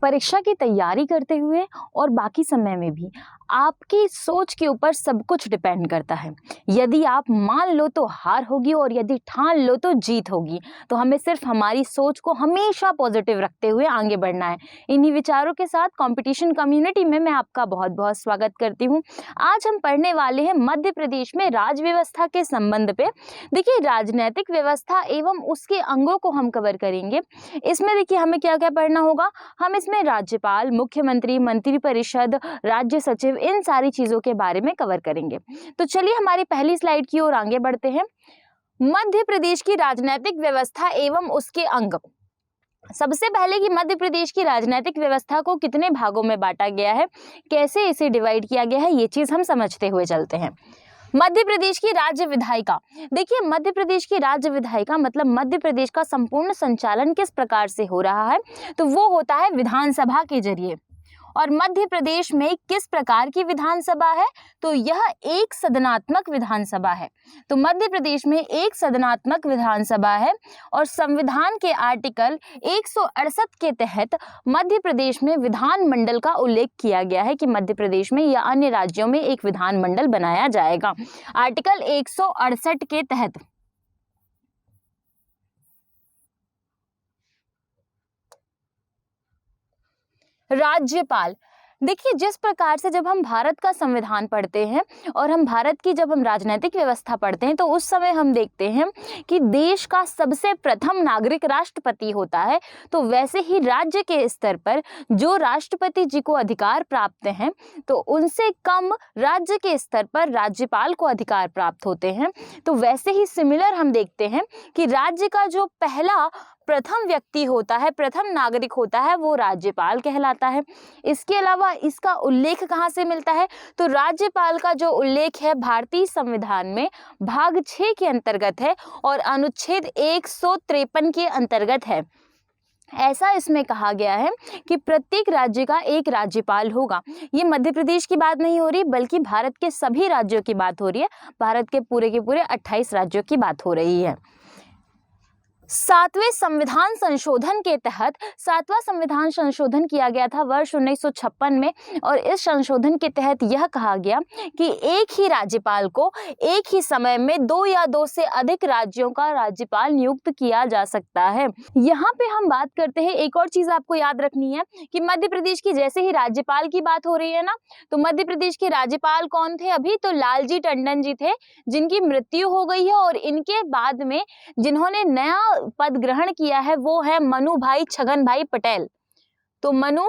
परीक्षा की तैयारी करते हुए और बाकी समय में भी आपकी सोच के ऊपर सब कुछ डिपेंड करता है। यदि आप मान लो तो हार होगी और यदि ठान लो तो जीत होगी। तो हमें सिर्फ हमारी सोच को हमेशा पॉजिटिव रखते हुए आगे बढ़ना है। इन्हीं विचारों के साथ कंपटीशन कम्युनिटी में मैं आपका बहुत बहुत स्वागत करती हूँ। आज हम पढ़ने वाले हैं मध्य प्रदेश में राज व्यवस्था के संबंध पे। देखिए, राजनीतिक व्यवस्था एवं उसके अंगों को हम कवर करेंगे। इसमें देखिए हमें क्या क्या पढ़ना होगा। हम इसमें राज्यपाल, मुख्यमंत्री, मंत्रिपरिषद, राज्य सचिव, इन सारी चीजों के बारे में कवर करेंगे। तो चलिए हमारी पहली स्लाइड की ओर आगे बढ़ते हैं। मध्य प्रदेश की राजनीतिक व्यवस्था एवं उसके अंग। सबसे पहले कि मध्य प्रदेश की राजनीतिक व्यवस्था को कितने भागों में बांटा गया है, कैसे इसे डिवाइड किया गया है, ये चीज हम समझते हुए चलते हैं। मध्य प्रदेश की राज्य विधायिका। देखिए, मध्य प्रदेश की राज्य विधायिका मतलब मध्य प्रदेश का संपूर्ण संचालन किस प्रकार से हो रहा है, तो वो होता है विधानसभा के जरिए। और मध्य प्रदेश में किस प्रकार की विधानसभा है, तो यह एक सदनात्मक विधानसभा है। तो मध्य प्रदेश में एक सदनात्मक विधानसभा है और संविधान के आर्टिकल 168 के तहत मध्य प्रदेश में विधानमंडल का उल्लेख किया गया है कि मध्य प्रदेश में या अन्य राज्यों में एक विधानमंडल बनाया जाएगा। आर्टिकल 168 के तहत। राज्यपाल। देखिए, जिस प्रकार से जब हम भारत का संविधान पढ़ते हैं और हम भारत की जब हम राजनीतिक व्यवस्था पढ़ते हैं तो उस समय हम देखते हैं कि देश का सबसे प्रथम नागरिक राष्ट्रपति होता है। तो वैसे ही राज्य के स्तर पर जो राष्ट्रपति जी को अधिकार प्राप्त हैं तो उनसे कम राज्य के स्तर पर राज्यपाल को अधिकार प्राप्त होते हैं। तो वैसे ही सिमिलर हम देखते हैं कि राज्य का जो पहला प्रथम व्यक्ति होता है, प्रथम नागरिक होता है, वो राज्यपाल कहलाता है। इसके अलावा इसका उल्लेख कहाँ से मिलता है, तो राज्यपाल का जो उल्लेख है भारतीय संविधान में भाग 6 के अंतर्गत है और अनुच्छेद 153 के अंतर्गत है। ऐसा इसमें कहा गया है कि प्रत्येक राज्य का एक राज्यपाल होगा। ये मध्य प्रदेश की बात नहीं हो रही बल्कि भारत के सभी राज्यों की बात हो रही है। भारत के पूरे 28 राज्यों की बात हो रही है। 7वें संविधान संशोधन के तहत 7वां संविधान संशोधन किया गया था वर्ष 1956 में और इस संशोधन के तहत यह कहा गया कि एक ही राज्यपाल को एक ही समय में 2 या 2 से अधिक राज्यों का राज्यपाल नियुक्त किया जा सकता है। यहाँ पे हम बात करते हैं, एक और चीज आपको याद रखनी है कि मध्य प्रदेश की जैसे ही राज्यपाल की बात हो रही है ना, तो मध्य प्रदेश के राज्यपाल कौन थे अभी, तो लालजी टंडन जी थे जिनकी मृत्यु हो गई है और इनके बाद में जिन्होंने नया पद ग्रहण किया है वो है मनु भाई छगन भाई पटेल। तो मनु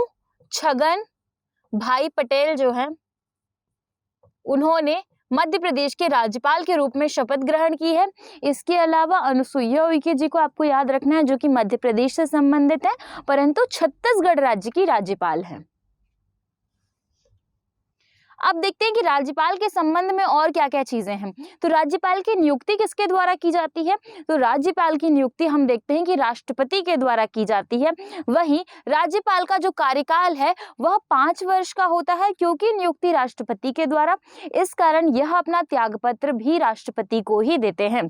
छगन भाई पटेल जो है उन्होंने मध्य प्रदेश के राज्यपाल के रूप में शपथ ग्रहण की है। इसके अलावा अनुसुईया उइके जी को आपको याद रखना है जो कि मध्य प्रदेश से संबंधित है परंतु छत्तीसगढ़ राज्य की राज्यपाल है। अब देखते हैं कि राज्यपाल के संबंध में और क्या क्या चीजें हैं। तो राज्यपाल की नियुक्ति किसके द्वारा की जाती है, तो राज्यपाल की नियुक्ति हम देखते हैं कि राष्ट्रपति के द्वारा की जाती है। वहीं राज्यपाल का जो कार्यकाल है वह 5 वर्ष का होता है क्योंकि नियुक्ति राष्ट्रपति के द्वारा, इस कारण यह अपना त्यागपत्र भी राष्ट्रपति को ही देते हैं।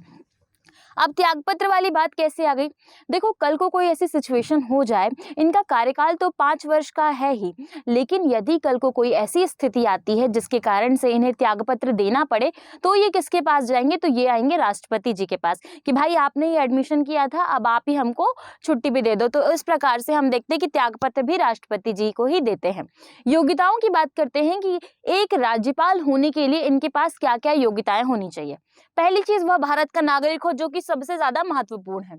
अब त्यागपत्र वाली बात कैसे आ गई, देखो कल को कोई ऐसी सिचुएशन हो जाए, इनका कार्यकाल तो 5 वर्ष का है ही, लेकिन यदि कल को कोई ऐसी स्थिति आती है जिसके कारण से इन्हें त्यागपत्र देना पड़े तो ये किसके पास जाएंगे, तो ये आएंगे राष्ट्रपति जी के पास कि भाई आपने ये एडमिशन किया था अब आप ही हमको छुट्टी भी दे दो। तो इस प्रकार से हम देखते हैं कि त्यागपत्र भी राष्ट्रपति जी को ही देते हैं। योग्यताओं की बात करते हैं कि एक राज्यपाल होने के लिए इनके पास क्या क्या योग्यताएं होनी चाहिए। पहली चीज वह भारत का नागरिक हो जो कि सबसे ज्यादा महत्वपूर्ण है।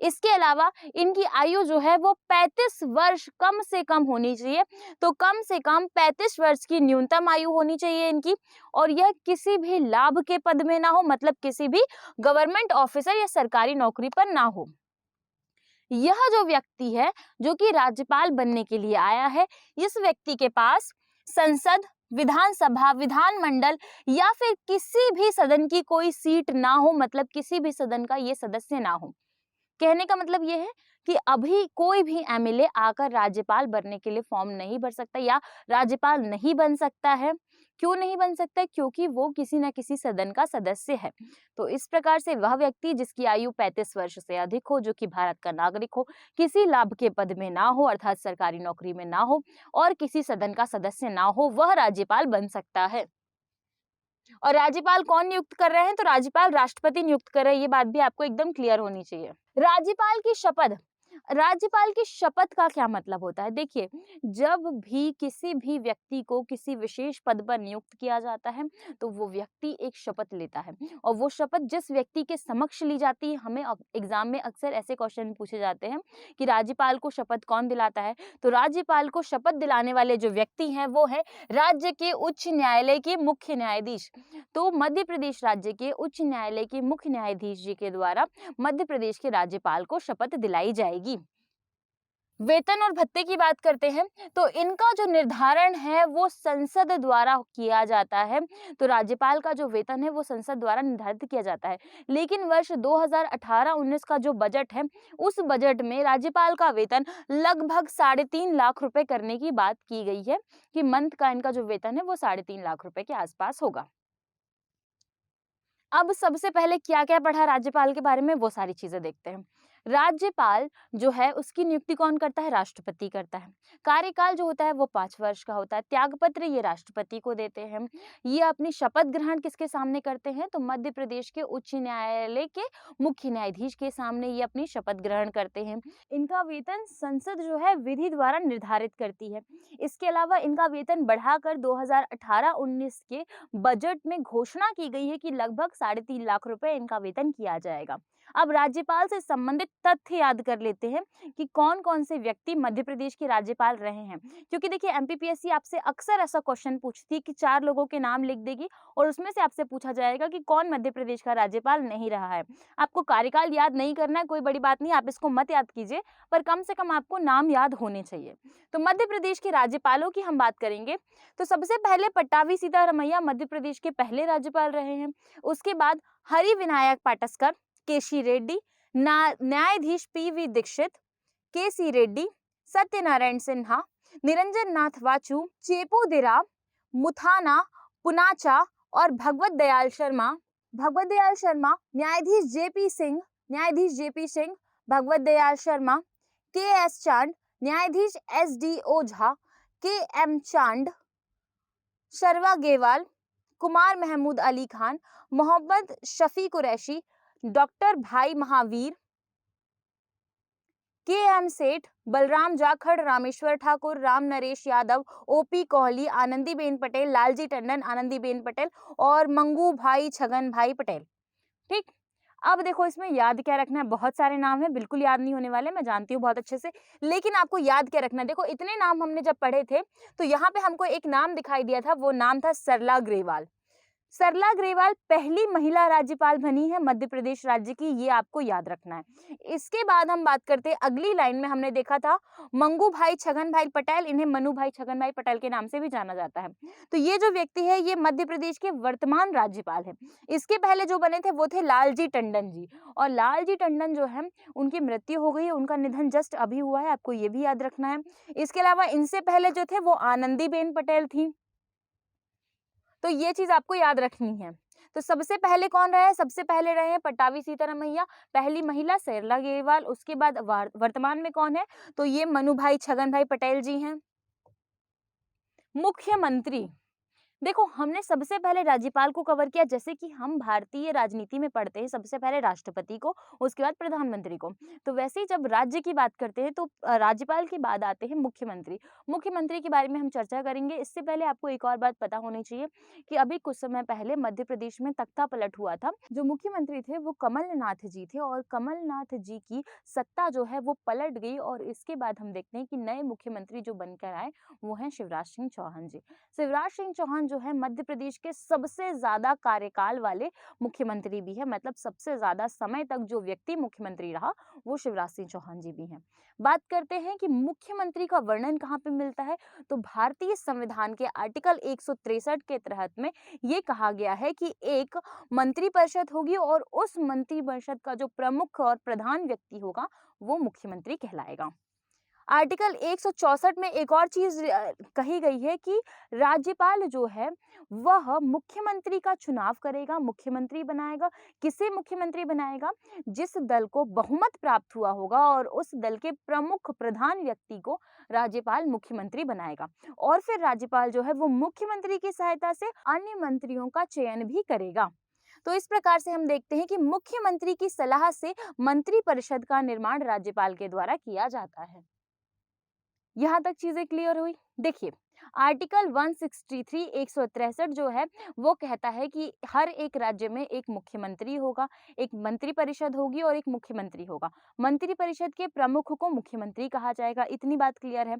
इसके अलावा इनकी आयु जो है वो 35 वर्ष कम से कम होनी चाहिए। तो कम से कम 35 वर्ष की न्यूनतम आयु होनी चाहिए इनकी और यह किसी भी लाभ के पद में ना हो, मतलब किसी भी गवर्नमेंट ऑफिसर या सरकारी नौकरी पर ना हो। यह जो व्यक्ति है जो कि राज्यपाल बनने के लिए आया है, इस व्यक्ति के पास संसद, विधानसभा, विधानमंडल या फिर किसी भी सदन की कोई सीट ना हो, मतलब किसी भी सदन का ये सदस्य ना हो। कहने का मतलब ये है कि अभी कोई भी एमएलए आकर राज्यपाल बनने के लिए फॉर्म नहीं भर सकता या राज्यपाल नहीं बन सकता है। क्यों नहीं बन सकता? क्योंकि वो किसी न किसी सदन का सदस्य है। तो इस प्रकार से वह व्यक्ति जिसकी आयु 35 वर्ष से अधिक हो, जो कि भारत का नागरिक हो, किसी लाभ के पद में ना हो अर्थात सरकारी नौकरी में ना हो और किसी सदन का सदस्य ना हो, वह राज्यपाल बन सकता है। और राज्यपाल कौन नियुक्त कर रहे हैं? तो राज्यपाल राष्ट्रपति नियुक्त कर रहे हैं। ये बात भी आपको एकदम क्लियर होनी चाहिए। राज्यपाल की शपथ, राज्यपाल की शपथ का क्या मतलब होता है? देखिए, जब भी किसी भी व्यक्ति को किसी विशेष पद पर नियुक्त किया जाता है, तो वो व्यक्ति एक शपथ लेता है और वो शपथ जिस व्यक्ति के समक्ष ली जाती है, हमें एग्जाम में अक्सर ऐसे क्वेश्चन पूछे जाते हैं कि राज्यपाल को शपथ कौन दिलाता है? तो राज्यपाल को शपथ दिलाने वाले जो व्यक्ति हैं, वो है राज्य के उच्च न्यायालय के मुख्य न्यायाधीश। तो मध्य प्रदेश राज्य के उच्च न्यायालय के मुख्य न्यायाधीश जी के द्वारा मध्य प्रदेश के राज्यपाल को शपथ दिलाई जाएगी। वेतन और भत्ते की बात करते हैं तो इनका जो निर्धारण है वो संसद द्वारा किया जाता है। तो राज्यपाल का जो वेतन है वो संसद द्वारा निर्धारित किया जाता है। लेकिन वर्ष 2018-19 का जो बजट है, उस बजट में राज्यपाल का वेतन लगभग 3.5 लाख रुपए करने की बात की गई है कि मंथ का इनका जो वेतन है वो 3.5 लाख रुपए के आसपास होगा। अब सबसे पहले क्या-क्या पढ़ा राज्यपाल के बारे में, वो सारी चीजें देखते हैं। राज्यपाल जो है उसकी नियुक्ति कौन करता है? राष्ट्रपति करता है। कार्यकाल जो होता है वो 5 वर्ष का होता है। त्यागपत्र ये राष्ट्रपति को देते हैं। ये अपनी शपथ ग्रहण किसके सामने करते हैं? तो मध्य प्रदेश के उच्च न्यायालय के मुख्य न्यायाधीश के सामने ये अपनी शपथ ग्रहण करते हैं। इनका वेतन संसद जो है विधि द्वारा निर्धारित करती है। इसके अलावा इनका वेतन बढ़ाकर 2018-19 के बजट में घोषणा की गई है कि लगभग 3.5 लाख रुपए इनका वेतन किया जाएगा। अब राज्यपाल से संबंधित तथ्य याद कर लेते हैं कि कौन-कौन से व्यक्ति मध्य प्रदेश के राज्यपाल रहे हैं। क्योंकि देखिए एमपीपीएससी आपसे अक्सर ऐसा क्वेश्चन पूछती है कि 4 लोगों के नाम लिख देगी और उसमें से आपसे पूछा जाएगा कि कौन मध्य प्रदेश का राज्यपाल नहीं रहा है। आपको कार्यकाल याद नहीं करना है, कोई बड़ी बात नहीं, आप इसको मत याद कीजिए, पर कम से कम आपको नाम याद होने चाहिए। तो मध्य प्रदेश के राज्यपालों की हम बात करेंगे तो सबसे पहले पट्टाभी सीतारमैया मध्य प्रदेश के पहले राज्यपाल रहे हैं। उसके बाद हरि विनायक पाटस्कर, केसी रेड्डी, न्यायाधीश पीवी दीक्षित, केसी रेड्डी, सत्यनारायण सिन्हा, निरंजन नाथ वाचू, चेपोदेरा, मुथाना, पुनाचा और भगवत दयाल शर्मा। न्यायाधीश जेपी सिंह, भगवत दयाल शर्मा, के एस चांद, न्यायाधीश एस डी ओझा, के एम चांद, शर्वा गेवाल, कुमार महमूद अली खान, मोहम्मद शफी कुरैशी, डॉक्टर भाई महावीर, के एम सेठ, बलराम जाखड़, रामेश्वर ठाकुर, राम नरेश यादव, ओपी कोहली, आनंदीबेन पटेल, लालजी टंडन, आनंदीबेन पटेल और मंगू भाई छगन भाई पटेल। ठीक, अब देखो इसमें याद क्या रखना है, बहुत सारे नाम हैं, बिल्कुल याद नहीं होने वाले, मैं जानती हूँ बहुत अच्छे से, लेकिन आपको याद क्या रखना है। देखो इतने नाम हमने जब पढ़े थे तो यहाँ पे हमको एक नाम दिखाई दिया था, वो नाम था सरला ग्रेवाल। सरला ग्रेवाल पहली महिला राज्यपाल बनी है मध्य प्रदेश राज्य की, ये आपको याद रखना है। इसके बाद हम बात करते हैं, अगली लाइन में हमने देखा था मंगू भाई छगन भाई पटेल, इन्हें मनु भाई छगन भाई पटेल के नाम से भी जाना जाता है। तो ये जो व्यक्ति है ये मध्य प्रदेश के वर्तमान राज्यपाल है। इसके पहले जो बने थे वो थे लालजी टंडन जी, और लालजी टंडन जो है उनकी मृत्यु हो गई है, उनका निधन जस्ट अभी हुआ है, आपको ये भी याद रखना है। इसके अलावा इनसे पहले जो थे वो आनंदीबेन पटेल थी, तो ये चीज आपको याद रखनी है। तो सबसे पहले कौन रहे? सबसे पहले रहे हैं पट्टाभी सीतारमैया, पहली महिला सरला ग्रेवाल। उसके बाद वर्तमान में कौन है? तो ये मनु भाई छगन भाई पटेल जी हैं। मुख्यमंत्री, देखो हमने सबसे पहले राज्यपाल को कवर किया, जैसे कि हम भारतीय राजनीति में पढ़ते हैं सबसे पहले राष्ट्रपति को, उसके बाद प्रधानमंत्री को। तो वैसे ही जब राज्य की बात करते हैं तो राज्यपाल के बाद आते हैं मुख्यमंत्री। मुख्यमंत्री के बारे में हम चर्चा करेंगे। इससे पहले आपको एक और बात पता होनी चाहिए कि अभी कुछ समय पहले मध्य प्रदेश में तख्ता पलट हुआ था। जो मुख्यमंत्री थे वो कमलनाथ जी थे और कमलनाथ जी की सत्ता जो है वो पलट गई और इसके बाद हम देखते हैं कि नए मुख्यमंत्री जो बनकर आए वो हैं शिवराज सिंह चौहान जी। शिवराज सिंह चौहान जो है मध्य प्रदेश के सबसे ज्यादा कार्यकाल वाले मुख्यमंत्री भी है, मतलब सबसे ज्यादा समय तक जो व्यक्ति मुख्यमंत्री रहा वो शिवराज सिंह चौहान जी भी हैं। बात करते हैं कि मुख्यमंत्री का वर्णन कहाँ पे मिलता है, तो भारतीय संविधान के आर्टिकल 163 के तहत में ये कहा गया है कि एक मंत्रिपरिषद होगी और उस मंत्रिपरिषद का जो प्रमुख और प्रधान व्यक्ति होगा वो मुख्यमंत्री कहलाएगा। आर्टिकल 164 में एक और चीज कही गई है कि राज्यपाल जो है वह मुख्यमंत्री का चुनाव करेगा, मुख्यमंत्री बनाएगा। किसे मुख्यमंत्री बनाएगा? जिस दल को बहुमत प्राप्त हुआ होगा और उस दल के प्रमुख प्रधान व्यक्ति को राज्यपाल मुख्यमंत्री बनाएगा। और फिर राज्यपाल जो है वो मुख्यमंत्री की सहायता से अन्य मंत्रियों का चयन भी करेगा। तो इस प्रकार से हम देखते हैं कि मुख्यमंत्री की सलाह से मंत्रिपरिषद का निर्माण राज्यपाल के द्वारा किया जाता है। यहाँ तक चीजें क्लियर हुई। देखिए, आर्टिकल 163 163 जो है वो कहता है कि हर एक राज्य में एक मुख्यमंत्री होगा, एक मंत्रिपरिषद होगी और एक मुख्यमंत्री होगा। मंत्रिपरिषद के प्रमुख को मुख्यमंत्री कहा जाएगा। इतनी बात क्लियर है।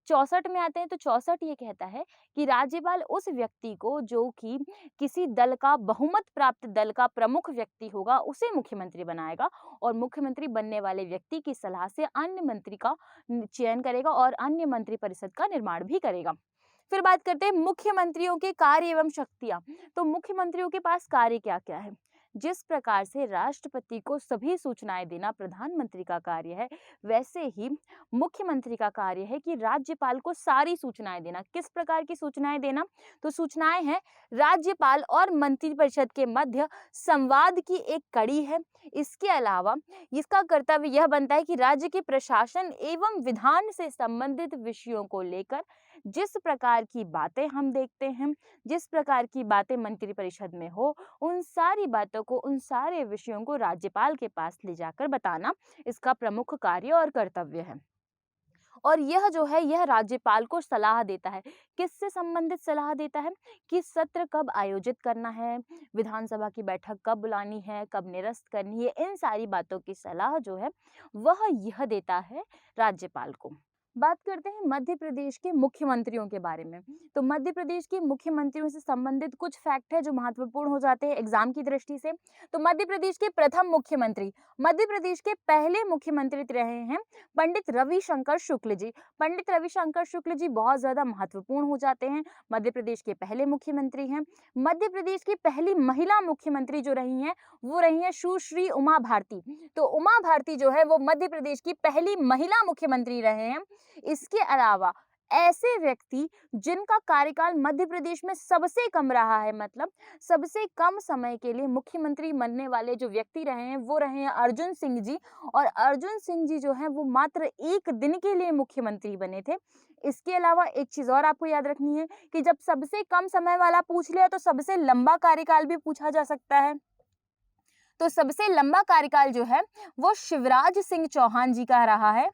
64 में आते हैं तो 64 ये कहता है कि राज्यपाल उस व्यक्ति को जो कि किसी दल का बहुमत प्राप्त दल का प्रमुख व्यक्ति होगा उसे मुख्यमंत्री बनाएगा और मुख्यमंत्री बनने वाले व्यक्ति की सलाह से अन्य मंत्री का चयन करेगा और अन्य मंत्रिपरिषद का निर्माण भी करेगा। फिर बात करते हैं मुख्यमंत्रियों के कार्य एवं शक्तियां। तो मुख्यमंत्रियों के पास कार्य क्या क्या है? जिस प्रकार से राष्ट्रपति को सभी सूचनाएं देना प्रधानमंत्री का कार्य है, वैसे ही मुख्यमंत्री का कार्य है कि राज्यपाल को सारी सूचनाएं देना। किस प्रकार की सूचनाएं देना? तो सूचनाएं हैं राज्यपाल और मंत्रिपरिषद के मध्य संवाद की एक कड़ी है। इसके अलावा इसका कर्तव्य यह बनता है कि राज्य के प्रशासन एवं विधान से संबंधित विषयों को लेकर जिस प्रकार की बातें हम देखते हैं, जिस प्रकार की बातें मंत्रिपरिषद में हो, उन सारी बातों को, उन सारे विषयों को राज्यपाल के पास ले जाकर बताना इसका प्रमुख कार्य और कर्तव्य है। और यह जो है यह राज्यपाल को सलाह देता है। किससे संबंधित सलाह देता है? कि सत्र कब आयोजित करना है, विधानसभा की बैठक कब बुलानी है, कब निरस्त करनी है, इन सारी बातों की सलाह जो है वह यह देता है राज्यपाल को। बात करते हैं मध्य प्रदेश के मुख्यमंत्रियों के बारे में। तो मध्य प्रदेश के मुख्यमंत्रियों से संबंधित कुछ फैक्ट है जो महत्वपूर्ण हो जाते हैं एग्जाम की दृष्टि से। तो मध्य प्रदेश के प्रथम मुख्यमंत्री, मध्य प्रदेश के पहले मुख्यमंत्री रहे हैं पंडित रविशंकर शुक्ल जी। पंडित रविशंकर शुक्ल जी बहुत ज्यादा महत्वपूर्ण हो जाते हैं, मध्य प्रदेश के पहले मुख्यमंत्री हैं। मध्य प्रदेश की पहली महिला मुख्यमंत्री जो रही हैं वो रही है सुश्री उमा भारती। तो उमा भारती जो है वो मध्य प्रदेश की पहली महिला मुख्यमंत्री रहे हैं। इसके अलावा ऐसे व्यक्ति जिनका कार्यकाल मध्य प्रदेश में सबसे कम रहा है, मतलब सबसे कम समय के लिए मुख्यमंत्री बनने वाले जो व्यक्ति रहे हैं वो रहे हैं अर्जुन सिंह जी। और अर्जुन सिंह जी जो है वो मात्र 1 दिन के लिए मुख्यमंत्री बने थे। इसके अलावा एक चीज और आपको याद रखनी है कि जब सबसे कम समय वाला पूछ लिया तो सबसे लंबा कार्यकाल भी पूछा जा सकता है। तो सबसे लंबा कार्यकाल जो है वो शिवराज सिंह चौहान जी का रहा है।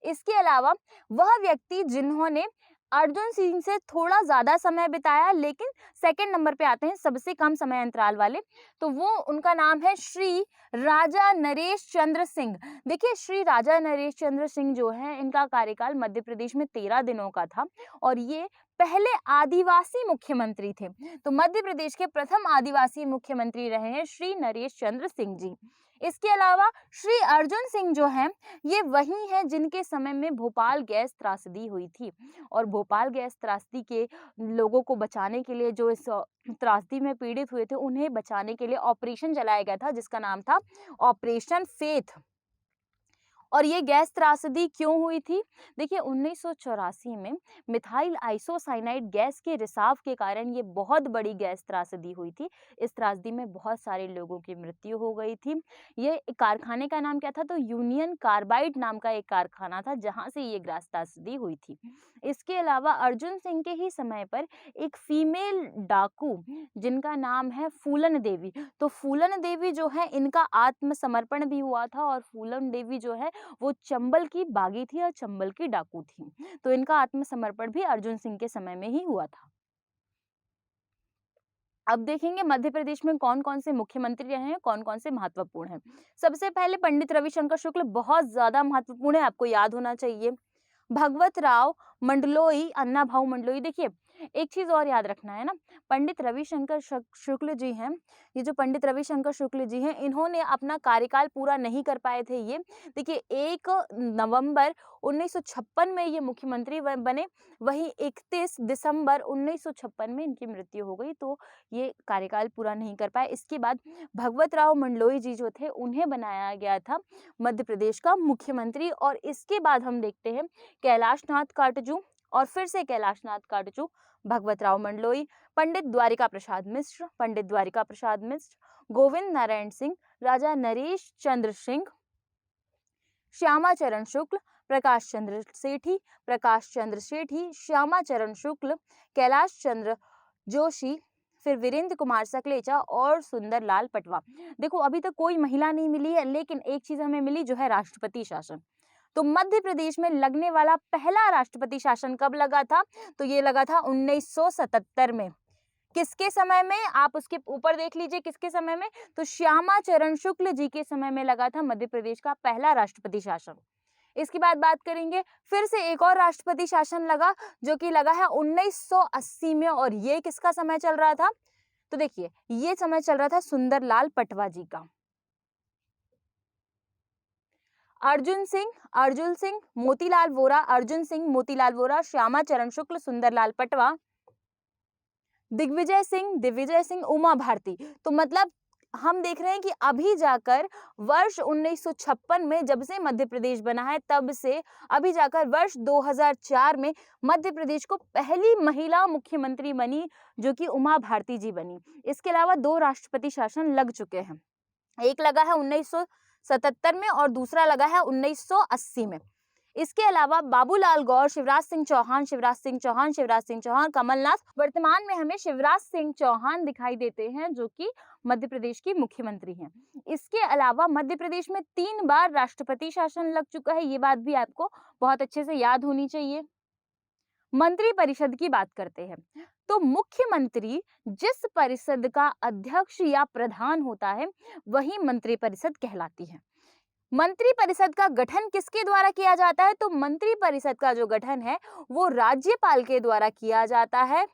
इसके अलावा वह व्यक्ति जिन्होंने अर्जुन सिंह से थोड़ा ज्यादा समय बिताया लेकिन सेकंड नंबर पे आते हैं सबसे कम समय अंतराल वाले, तो वो उनका नाम है श्री राजा नरेश चंद्र सिंह। देखिए, श्री राजा नरेश चंद्र सिंह जो है इनका कार्यकाल मध्य प्रदेश में 13 दिनों का था और ये पहले आदिवासी मुख्यमंत्री थे। तो मध्य प्रदेश के प्रथम आदिवासी मुख्यमंत्री रहे हैं श्री नरेश चंद्र सिंह जी। इसके अलावा श्री अर्जुन सिंह जो हैं ये वही हैं जिनके समय में भोपाल गैस त्रासदी हुई थी और भोपाल गैस त्रासदी के लोगों को बचाने के लिए, जो इस त्रासदी में पीड़ित हुए थे उन्हें बचाने के लिए ऑपरेशन चलाया गया था जिसका नाम था ऑपरेशन फेथ। और ये गैस त्रासदी क्यों हुई थी? देखिए, 1984 में मिथाइल आइसोसाइनाइड गैस के रिसाव के कारण ये बहुत बड़ी गैस त्रासदी हुई थी। इस त्रासदी में बहुत सारे लोगों की मृत्यु हो गई थी। ये कारखाने का नाम क्या था? तो यूनियन कार्बाइड नाम का एक कारखाना था जहां से ये गैस त्रासदी हुई थी। इसके अलावा अर्जुन सिंह के ही समय पर एक फीमेल डाकू जिनका नाम है फूलन देवी, तो फूलन देवी जो है इनका आत्मसमर्पण भी हुआ था और फूलन देवी जो है वो चंबल की बागी थी और चंबल की डाकू थी। तो इनका आत्मसमर्पण भी अर्जुन सिंह के समय में ही हुआ था। अब देखेंगे मध्य प्रदेश में कौन कौन से मुख्यमंत्री रहे हैं, कौन कौन से महत्वपूर्ण हैं। सबसे पहले पंडित रविशंकर शुक्ल, बहुत ज्यादा महत्वपूर्ण है, आपको याद होना चाहिए। भगवत राव मंडलोई, अन्ना भाऊ मंडलोई। देखिए, एक चीज और याद रखना है ना, पंडित रविशंकर शुक्ल जी हैं, ये जो पंडित रविशंकर शुक्ल जी हैं इन्होंने अपना कार्यकाल पूरा नहीं कर पाए थे। ये देखिए 1 नवंबर 1956 में ये मुख्यमंत्री बने, वहीं 31 दिसंबर 1956 में इनकी मृत्यु हो गई, तो ये कार्यकाल पूरा नहीं कर पाए। इसके बाद भगवत राव मंडलोई जी जो थे उन्हें बनाया गया था मध्य प्रदेश का मुख्यमंत्री। और इसके बाद हम देखते हैं कैलाश नाथ काटजू, और फिर से कैलाश नाथ काटजू भगवत राव मंडलोई, पंडित द्वारिका प्रसाद मिश्र, पंडित द्वारिका प्रसाद मिश्र, गोविंद नारायण सिंह, राजा नरेश चंद्र सिंह, श्यामा चरण शुक्ल, प्रकाश चंद्र सेठी, श्यामा चरण शुक्ल, कैलाश चंद्र जोशी, फिर वीरेंद्र कुमार सकलेचा और सुंदर लाल पटवा। देखो अभी तक कोई महिला नहीं मिली है, लेकिन एक चीज हमें मिली जो है राष्ट्रपति शासन। तो मध्य प्रदेश में लगने वाला पहला राष्ट्रपति शासन कब लगा था? तो ये लगा था 1977 में। किसके समय में? आप उसके ऊपर देख लीजिए किसके समय में, तो श्यामा चरण शुक्ल जी के समय में लगा था मध्य प्रदेश का पहला राष्ट्रपति शासन। इसके बाद बात करेंगे, फिर से एक और राष्ट्रपति शासन लगा जो कि लगा है 1980 में, और ये किसका समय चल रहा था? तो देखिए ये समय चल रहा था सुंदरलाल पटवा जी का। अर्जुन सिंह, मोतीलाल वोरा, श्यामा चरण शुक्ल, सुंदरलाल पटवा, दिग्विजय सिंह, उमा भारती। तो मतलब हम देख रहे हैं कि अभी जाकर वर्ष 1956 में जब से मध्य प्रदेश बना है, तब से अभी जाकर वर्ष 2004 में मध्य प्रदेश को पहली महिला मुख्यमंत्री बनी, जो कि उमा भारती जी बनी। इसके अलावा 2 राष्ट्रपति शासन लग चुके हैं, एक लगा है 1977 में और दूसरा लगा है 1980 में। इसके अलावा बाबूलाल गौर, शिवराज सिंह चौहान, कमलनाथ। वर्तमान में हमें शिवराज सिंह चौहान दिखाई देते हैं जो कि मध्य प्रदेश की मुख्यमंत्री हैं। इसके अलावा मध्य प्रदेश में 3 बार राष्ट्रपति शासन लग चुका है, ये बात भी आपको बहुत अच्छे से याद होनी चाहिए। मंत्री परिषद की बात करते हैं, तो मुख्यमंत्री जिस परिषद का अध्यक्ष या प्रधान होता है वही मंत्री परिषद कहलाती है। मंत्री परिषद का गठन किसके द्वारा किया जाता है? तो मंत्री परिषद का जो गठन है वो राज्यपाल के द्वारा किया जाता है।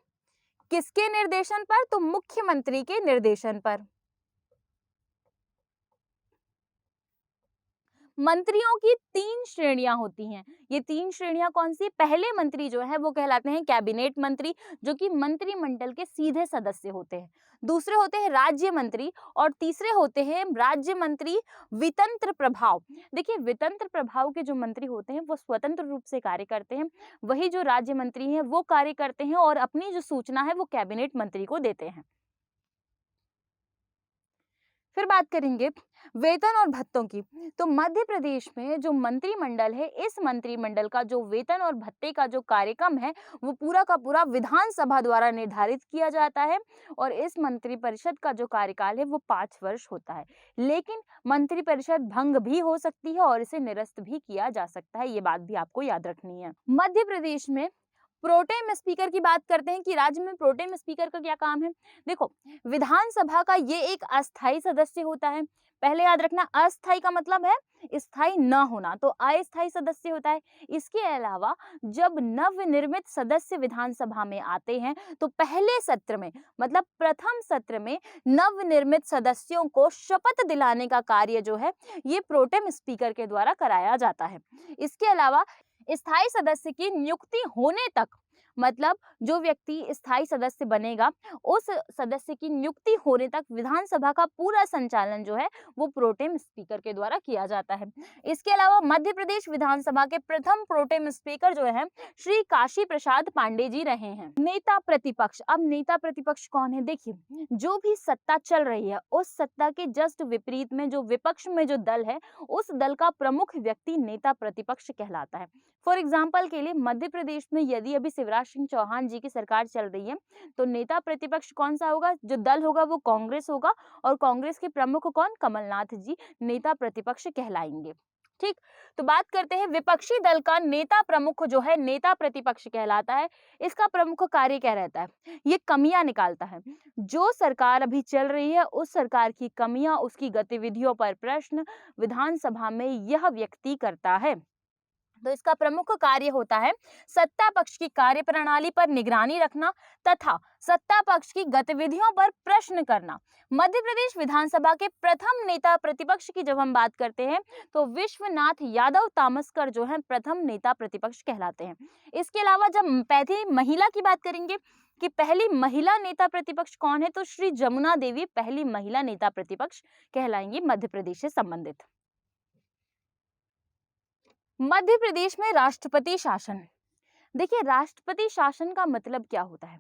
किसके निर्देशन पर? तो मुख्यमंत्री के निर्देशन पर। मंत्रियों की 3 श्रेणियां होती हैं। ये 3 श्रेणियां कौन सी? पहले मंत्री जो है वो कहलाते हैं कैबिनेट मंत्री, जो कि मंत्रिमंडल के सीधे सदस्य होते हैं। दूसरे होते हैं राज्य मंत्री, और तीसरे होते हैं राज्य मंत्री वितंत्र प्रभाव। देखिए वितंत्र प्रभाव के जो मंत्री होते हैं वो स्वतंत्र रूप से कार्य करते हैं, वही जो राज्य मंत्री हैं वो कार्य करते हैं और अपनी जो सूचना है वो कैबिनेट मंत्री को देते हैं। फिर बात करेंगे वेतन और भत्तों की। तो मध्य प्रदेश में जो मंत्रिमंडल है, इस मंत्रिमंडल का जो वेतन और भत्ते का जो कार्यक्रम है वो पूरा का पूरा विधानसभा द्वारा निर्धारित किया जाता है, और इस मंत्रिपरिषद का जो कार्यकाल है वो 5 वर्ष होता है। लेकिन मंत्रिपरिषद भंग भी हो सकती है और इसे निरस्त भी किया जा सकता है, ये बात भी आपको याद रखनी है। मध्य प्रदेश में प्रोटेम स्पीकर की बात करते हैं कि राज्य में प्रोटेम स्पीकर का क्या काम है। देखो विधानसभा का ये एक अस्थायी सदस्य होता है। पहले याद रखना, अस्थायी का मतलब है स्थायी न होना, तो अस्थायी सदस्य होता है। इसके अलावा जब नवनिर्मित सदस्य विधानसभा में आते हैं तो पहले सत्र में, मतलब प्रथम सत्र में नवनिर्मित सदस्यों को शपथ दिलाने का कार्य जो है ये प्रोटेम स्पीकर के द्वारा कराया जाता है। इसके अलावा स्थायी सदस्य की नियुक्ति होने तक, मतलब जो व्यक्ति स्थायी सदस्य बनेगा उस सदस्य की नियुक्ति होने तक विधानसभा का पूरा संचालन जो है वो प्रोटेम स्पीकर के द्वारा किया जाता है। इसके अलावा मध्य प्रदेश विधानसभा के प्रथम प्रोटेम स्पीकर जो है श्री काशी प्रसाद पांडे जी रहे हैं। नेता प्रतिपक्ष, अब नेता प्रतिपक्ष कौन है? देखिए जो भी सत्ता चल रही है उस सत्ता के जस्ट विपरीत में जो विपक्ष में जो दल है उस दल का प्रमुख व्यक्ति नेता प्रतिपक्ष कहलाता है। फॉर एग्जाम्पल के लिए मध्य प्रदेश में यदि अभी शिवराज सिंह चौहान जी की सरकार चल रही है तो नेता प्रतिपक्ष कौन सा होगा? जो दल होगा वो कांग्रेस होगा, और कांग्रेस के प्रमुख कौन? कमलनाथ जी नेता प्रतिपक्ष कहलाएंगे। ठीक, तो बात करते हैं विपक्षी दल का नेता प्रमुख जो है नेता प्रतिपक्ष कहलाता है। इसका प्रमुख कार्य क्या रहता है? ये कमियां निकालता है। जो सरकार अभी चल रही है उस सरकार की कमियां, उसकी गतिविधियों पर प्रश्न विधानसभा में यह व्यक्ति करता है। तो इसका प्रमुख कार्य होता है सत्ता पक्ष की कार्यप्रणाली पर निगरानी रखना तथा सत्ता पक्ष की गतिविधियों पर प्रश्न करना। मध्य प्रदेश विधानसभा के प्रथम नेता प्रतिपक्ष की जब हम बात करते हैं तो विश्वनाथ यादव तामसकर जो है प्रथम नेता प्रतिपक्ष कहलाते हैं। इसके अलावा जब पहली महिला की बात करेंगे कि पहली महिला नेता प्रतिपक्ष कौन है, तो श्री जमुना देवी पहली महिला नेता प्रतिपक्ष कहलाएंगी मध्य प्रदेश से संबंधित। मध्य प्रदेश में राष्ट्रपति शासन, देखिए, राष्ट्रपति शासन का मतलब क्या होता है?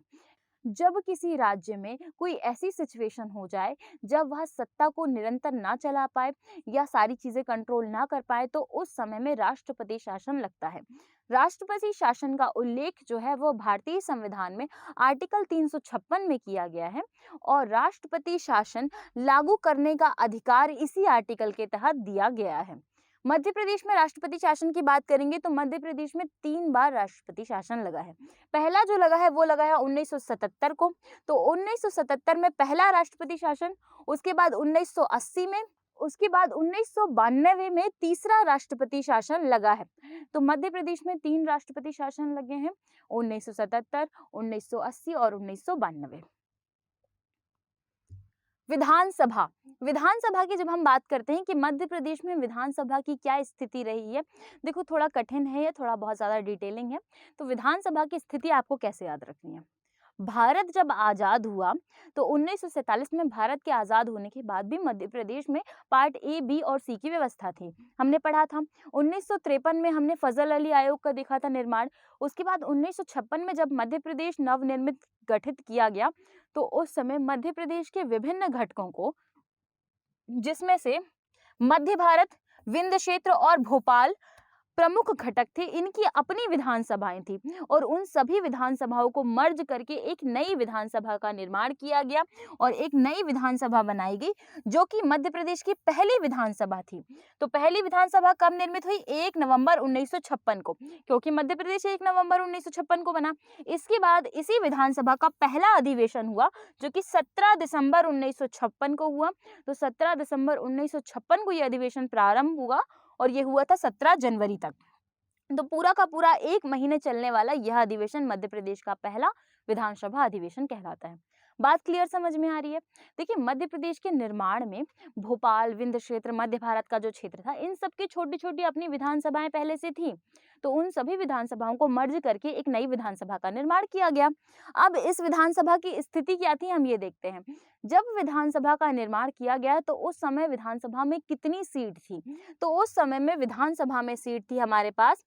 जब किसी राज्य में कोई ऐसी सिचुएशन हो जाए जब वह सत्ता को निरंतर ना चला पाए या सारी चीजें कंट्रोल ना कर पाए, तो उस समय में राष्ट्रपति शासन लगता है। राष्ट्रपति शासन का उल्लेख जो है वो भारतीय संविधान में आर्टिकल 356 में किया गया है और राष्ट्रपति शासन लागू करने का अधिकार इसी आर्टिकल के तहत दिया गया है। मध्य प्रदेश में राष्ट्रपति शासन की बात करेंगे तो मध्य प्रदेश में 3 बार राष्ट्रपति शासन लगा है। पहला जो लगा है वो लगा है 1977 को, तो 1977 में पहला राष्ट्रपति शासन, उसके बाद 1980 में, उसके बाद 1992 में तीसरा राष्ट्रपति शासन लगा है। तो मध्य प्रदेश में 3 राष्ट्रपति शासन लगे हैं, 1977, 1980 और 1992। विधानसभा, विधानसभा की जब हम बात करते हैं कि मध्य प्रदेश में विधानसभा की क्या स्थिति रही है, देखो थोड़ा कठिन है, ये थोड़ा बहुत ज़्यादा डिटेलिंग है। तो विधानसभा की स्थिति आपको कैसे याद रखनी है? भारत जब आज़ाद हुआ तो 1947 में भारत के आज़ाद होने के बाद भी मध्य प्रदेश में पार्ट ए, बी और सी की व्यवस्था थी, हमने पढ़ा था। 1953 में हमने फजल अली आयोग का देखा था निर्माण। उसके बाद 1956 में जब मध्य प्रदेश नवनिर्मित गठित किया गया तो उस समय मध्य प्रदेश के विभिन्न घटकों को, जिसमें से मध्य भारत, विंध्य क्षेत्र और भोपाल प्रमुख घटक थे, इनकी अपनी विधानसभाएं थी और उन सभी विधानसभाओं को मर्ज करके एक नई विधानसभा का निर्माण किया गया और एक नई विधानसभा बनाई गई जो कि मध्य प्रदेश की पहली विधानसभा थी। तो पहली विधानसभा कब निर्मित हुई? 1 नवंबर 1956 को, क्योंकि मध्य प्रदेश 1 नवंबर 1956 को बना। इसके बाद इसी विधानसभा का पहला अधिवेशन हुआ जो कि 17 दिसंबर 1956 को हुआ। तो 17 दिसंबर 1956 को यह अधिवेशन प्रारंभ हुआ और ये हुआ था 17 जनवरी तक। तो पूरा का पूरा 1 महीने चलने वाला यह अधिवेशन मध्य प्रदेश का पहला विधानसभा अधिवेशन कहलाता है। बात क्लियर समझ में आ रही है? देखिए, मध्य प्रदेश के निर्माण में भोपाल, विंध्य क्षेत्र, मध्य भारत का जो क्षेत्र था, इन सब की छोटी छोटी अपनी विधानसभाएं पहले से थी। तो उन सभी विधानसभाओं को मर्ज करके एक नई विधानसभा का निर्माण किया गया। अब इस विधानसभा की स्थिति क्या थी, हम ये देखते हैं। जब विधानसभा का निर्माण किया गया तो उस समय विधानसभा में कितनी सीट थी? तो उस समय में विधानसभा में सीट थी हमारे पास,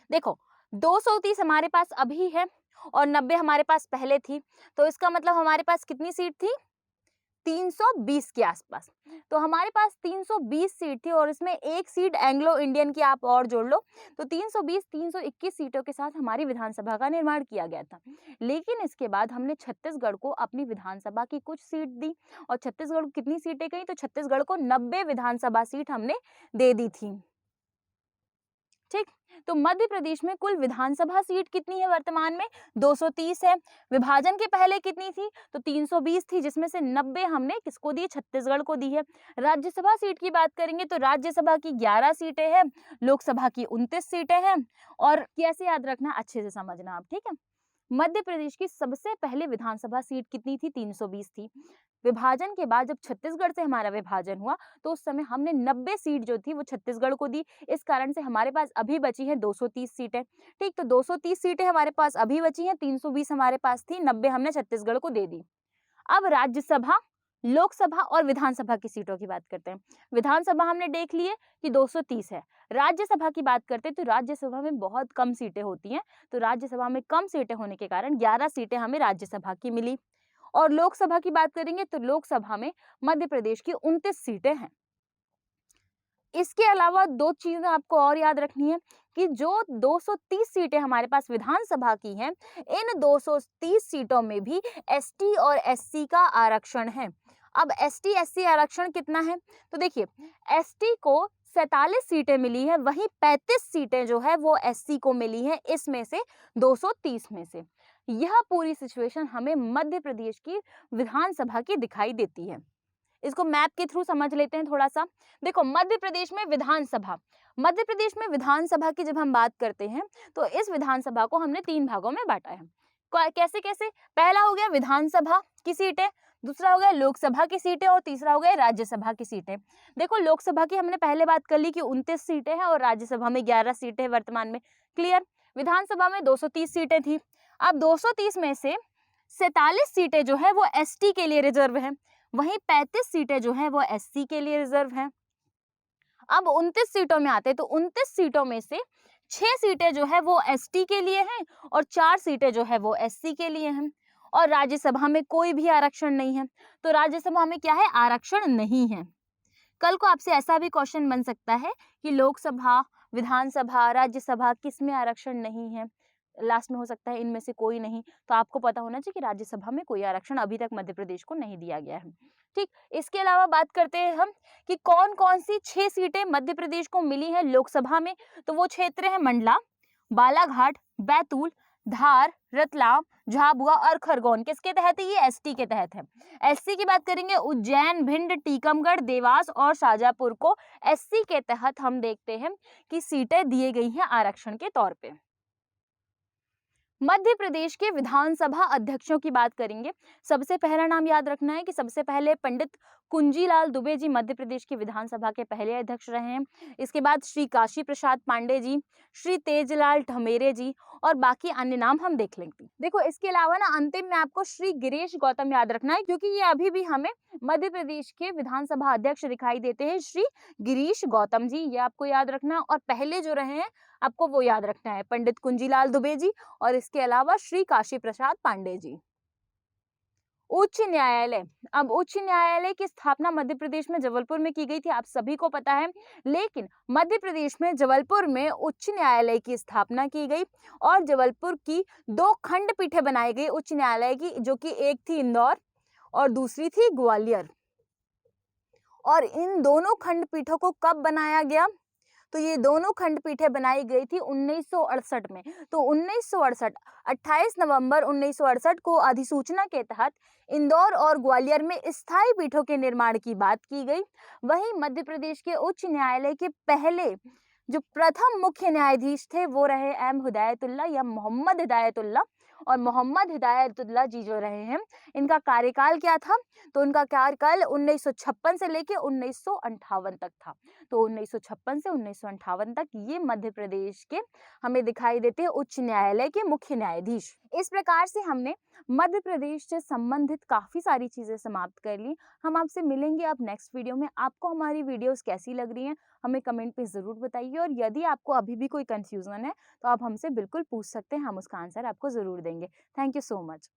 देखो 230 हमारे पास अभी है और 90 हमारे पास पहले थी। तो इसका मतलब हमारे पास कितनी सीट थी? 320 के आसपास। तो हमारे पास 320 सीट थी और इसमें एक सीट एंग्लो इंडियन की आप और जोड़ लो, तो 320 321 सीटों के साथ हमारी विधानसभा का निर्माण किया गया था। लेकिन इसके बाद हमने छत्तीसगढ़ को अपनी विधानसभा की कुछ सीट दी और छत्तीसगढ़ को कितनी सीटें गई? तो छत्तीसगढ़ को 90 विधानसभा सीट हमने दे दी थी। ठीक, तो मध्य प्रदेश में कुल विधानसभा सीट कितनी है वर्तमान में? 230 है। विभाजन के पहले कितनी थी? तो 320 थी, जिसमें से 90 हमने किसको दी? छत्तीसगढ़ को दी है। राज्यसभा सीट की बात करेंगे तो राज्यसभा की 11 सीटें हैं, लोकसभा की 29 सीटें हैं। और कैसे याद रखना, अच्छे से समझना आप, ठीक है। मध्य प्रदेश की सबसे पहले विधानसभा सीट कितनी थी? 320 थी। विभाजन के बाद जब छत्तीसगढ़ से हमारा विभाजन हुआ तो उस समय हमने 90 सीट जो थी वो छत्तीसगढ़ को दी। इस कारण से हमारे पास अभी बची है 230 सीटें। ठीक, तो 230 सीटें हमारे पास अभी बची हैं, 320 हमारे पास थी, 90 हमने छत्तीसगढ़ को दे दी। अब राज्यसभा, लोकसभा और विधानसभा की सीटों की बात करते हैं। विधानसभा हमने देख लिए कि 230 है। राज्यसभा की बात करते हैं तो राज्यसभा में बहुत कम सीटें होती हैं, तो राज्यसभा में कम सीटें होने के कारण 11 सीटें हमें राज्यसभा की मिली। और लोकसभा की बात करेंगे तो लोकसभा में मध्य प्रदेश की 29 सीटें हैं। इसके अलावा 2 चीजें आपको और याद रखनी है कि जो 230 सीटें हमारे पास विधानसभा की हैं, इन 230 सीटों में भी एसटी और एससी का आरक्षण है। अब एसटी एससी आरक्षण कितना है? तो देखिए, एसटी को 47 सीटें मिली है, वहीं 35 सीटें जो है वो एससी को मिली है, इसमें से 230 में से। यह पूरी सिचुएशन हमें मध्य प्रदेश की विधानसभा की दिखाई देती है। इसको मैप के थ्रू समझ लेते हैं थोड़ा सा। देखो, मध्य प्रदेश में विधानसभा, मध्य प्रदेश में विधानसभा की जब हम बात करते हैं तो इस विधानसभा को हमने 3 भागों में बांटा है। कैसे कैसे? पहला हो गया विधानसभा की सीटें, दूसरा हो गया लोकसभा की सीटें और तीसरा हो गया राज्यसभा की सीटें। देखो, लोकसभा की हमने पहले बात कर ली कि 29 सीटें हैं और राज्यसभा में 11 सीटें हैं वर्तमान में। क्लियर? विधानसभा में 230 सीटें थी। अब 230 में से 47 सीटें जो है वो एसटी के लिए रिजर्व है, वहीं 35 सीटें जो है वो एससी के लिए रिजर्व है। अब 29 सीटों में आते हैं तो 29 सीटों में से 6 सीटें जो है वो एसटी के लिए हैं और 4 सीटें जो है वो एससी के लिए हैं। और राज्यसभा में कोई भी आरक्षण नहीं है। तो राज्यसभा में क्या है, आरक्षण नहीं है। कल को आपसे ऐसा भी क्वेश्चन बन सकता है कि लोकसभा, विधानसभा, राज्यसभा किस में आरक्षण नहीं है, लास्ट में हो सकता है इनमें से कोई नहीं। तो आपको पता होना चाहिए कि राज्यसभा में कोई आरक्षण अभी तक मध्य प्रदेश को नहीं दिया गया है। ठीक, इसके अलावा बात करते हैं हम कि कौन कौन सी 6 सीटें मध्य प्रदेश को मिली है लोकसभा में। तो वो क्षेत्र है मंडला, बालाघाट, बैतूल, धार, रतलाम, झाबुआ और खरगोन। किसके तहत है, ये एसटी के तहत है। एससी की बात करेंगे, उज्जैन, भिंड, टीकमगढ़, देवास और शाजापुर को एससी के तहत हम देखते हैं कि सीटें दिए गई हैं आरक्षण के तौर पे। मध्य प्रदेश के विधानसभा अध्यक्षों की बात करेंगे। सबसे पहला नाम याद रखना है कि सबसे पहले पंडित कुंजीलाल दुबे जी मध्य प्रदेश के विधानसभा के पहले अध्यक्ष रहे हैं। इसके बाद श्री काशी प्रसाद पांडे जी, श्री तेजलाल ढमेरे जी और बाकी अन्य नाम हम देख लेंगे। देखो, इसके अलावा ना अंतिम में आपको श्री गिरीश गौतम याद रखना है, क्योंकि ये अभी भी हमें मध्य प्रदेश के विधानसभा अध्यक्ष दिखाई देते हैं, श्री गिरीश गौतम जी, ये आपको याद रखना। और पहले जो रहे हैं आपको वो याद रखना है, पंडित कुंजीलाल दुबे जी और इसके अलावा श्री काशी प्रसाद पांडे जी। उच्च न्यायालय, अब उच्च न्यायालय की स्थापना मध्य प्रदेश में जबलपुर में की गई थी, आप सभी को पता है। लेकिन मध्य प्रदेश में जबलपुर में उच्च न्यायालय की स्थापना की गई और जबलपुर की 2 खंडपीठें बनाई गई उच्च न्यायालय की, जो कि एक थी इंदौर और दूसरी थी ग्वालियर। और इन दोनों खंडपीठों को कब बनाया गया, तो ये दोनों खंडपीठें बनाई गई थी 1968 में। तो 1968, 28 नवंबर 1968 को अधिसूचना के तहत इंदौर और ग्वालियर में स्थायी पीठों के निर्माण की बात की गई। वहीं मध्य प्रदेश के उच्च न्यायालय के पहले जो प्रथम मुख्य न्यायाधीश थे वो रहे एम हिदायतुल्ला या मोहम्मद हिदायतुल्ला। और मोहम्मद हिदायतुल्ला जी जो रहे हैं, इनका कार्यकाल क्या था, तो उनका कार्यकाल 1956 से लेके 1958 तक था। तो 1956 से 1958 तक ये मध्य प्रदेश के हमें दिखाई देते हैं उच्च न्यायालय के मुख्य न्यायाधीश। इस प्रकार से हमने मध्य प्रदेश से संबंधित काफी सारी चीजें समाप्त कर ली। हम आपसे मिलेंगे अब नेक्स्ट वीडियो में। आपको हमारी वीडियोस कैसी लग रही हैं हमें कमेंट पे जरूर बताइए, और यदि आपको अभी भी कोई कंफ्यूजन है तो आप हमसे बिल्कुल पूछ सकते हैं, हम उसका आंसर आपको जरूर देंगे। Thank you so much.